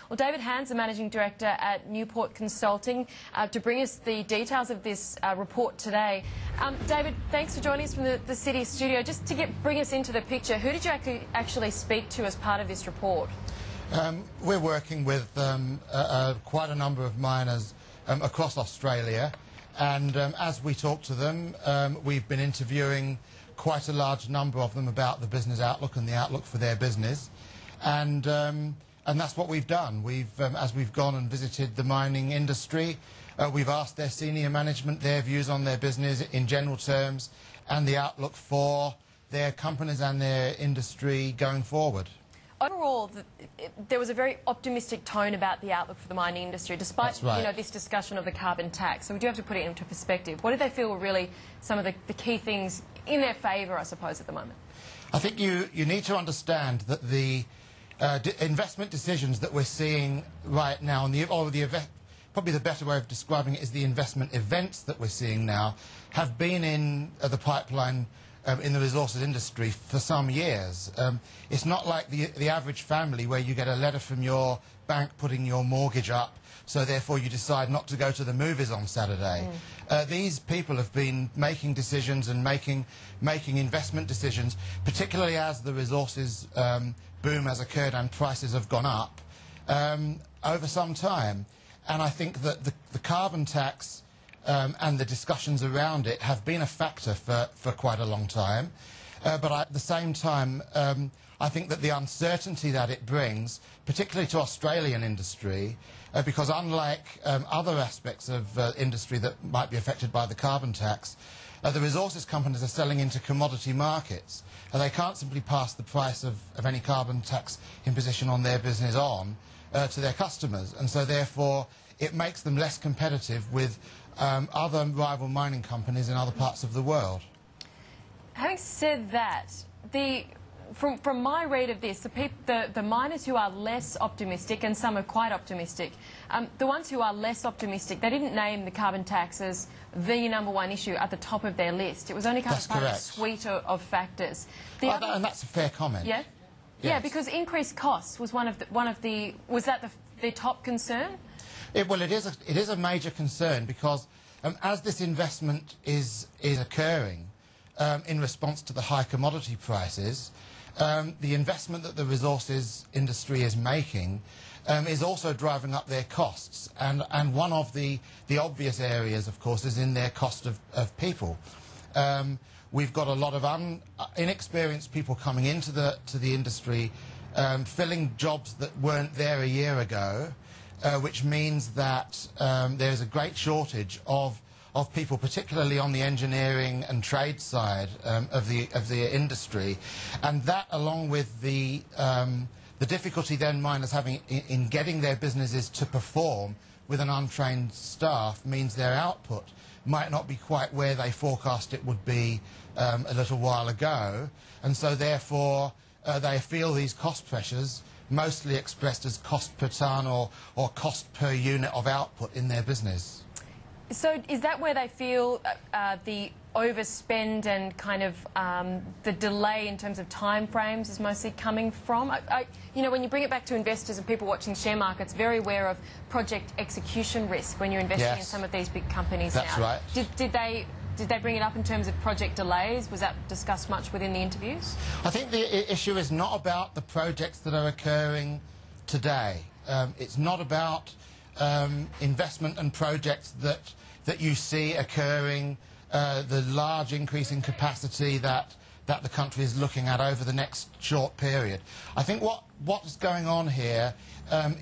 Well, David Hand's the Managing Director at Newport Consulting to bring us the details of this report today. David, thanks for joining us from the City studio. Just to bring us into the picture, who did you actually speak to as part of this report? We're working with quite a number of miners across Australia, and as we talk to them, we've been interviewing quite a large number of them about the business outlook and the outlook for their business, and that's what we've done. As we've gone and visited the mining industry, we've asked their senior management their views on their business in general terms and the outlook for their companies and their industry going forward. Overall, there was a very optimistic tone about the outlook for the mining industry, despite this discussion of the carbon tax. So we do have to put it into perspective. What did they feel were really some of the key things in their favour, I suppose, at the moment? I think you need to understand that the investment decisions that we're seeing right now, probably the better way of describing it is the investment events that we're seeing now, have been in the pipeline in the resources industry for some years. It's not like the average family where you get a letter from your bank putting your mortgage up, so therefore you decide not to go to the movies on Saturday. These people have been making decisions and making investment decisions, particularly as the resources boom has occurred and prices have gone up over some time. And I think that the carbon tax and the discussions around it have been a factor for quite a long time. But at the same time, I think that the uncertainty that it brings, particularly to Australian industry, because unlike other aspects of industry that might be affected by the carbon tax, the resources companies are selling into commodity markets, and they can't simply pass the price of any carbon tax imposition on their business on to their customers, and so therefore it makes them less competitive with other rival mining companies in other parts of the world. Having said that, from my read of this, the miners who are less optimistic, and some are quite optimistic, the ones who are less optimistic, they didn't name the carbon tax as the #1 issue at the top of their list. It was only kind of part of a suite of factors. And that's a fair comment. Yeah? Yes. Yeah, because increased costs was was that the top concern? Well, it is a major concern because as this investment is occurring in response to the high commodity prices, the investment that the resources industry is making is also driving up their costs. And one of the obvious areas, of course, is in their cost of people. We've got a lot of inexperienced people coming into the industry, filling jobs that weren't there a year ago, which means that there's a great shortage of people, particularly on the engineering and trade side of the industry, and that, along with the difficulty then miners having in getting their businesses to perform with an untrained staff, means their output might not be quite where they forecast it would be a little while ago, and so therefore they feel these cost pressures, mostly expressed as cost per tonne or cost per unit of output in their business. So is that where they feel the overspend and kind of the delay in terms of time frames is mostly coming from? You know, when you bring it back to investors and people watching share markets, very aware of project execution risk when you're investing in some of these big companies now. That's right. Did they bring it up in terms of project delays? Was that discussed much within the interviews? I think the issue is not about the projects that are occurring today. It's not about investment and projects that you see occurring, the large increase in capacity that the country is looking at over the next short period. I think what's going on here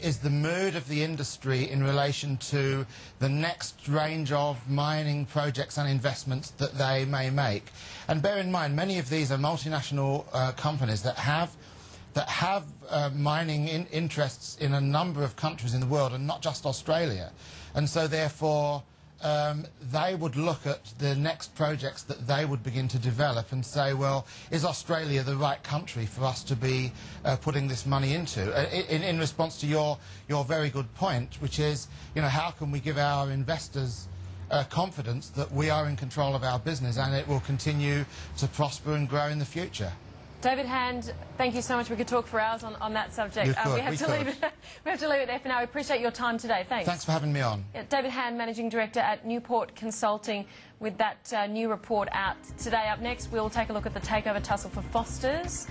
is the mood of the industry in relation to the next range of mining projects and investments that they may make. And bear in mind, many of these are multinational companies that have mining interests in a number of countries in the world, and not just Australia. And so therefore they would look at the next projects that they would begin to develop and say, well, is Australia the right country for us to be putting this money into? In response to your very good point, which is, you know, how can we give our investors confidence that we are in control of our business and it will continue to prosper and grow in the future? David Hand, thank you so much. We could talk for hours on that subject. We could, we have to leave it there for now. We appreciate your time today. Thanks. Thanks for having me on. Yeah, David Hand, Managing Director at Newport Consulting, with that new report out today. Up next, we'll take a look at the takeover tussle for Foster's.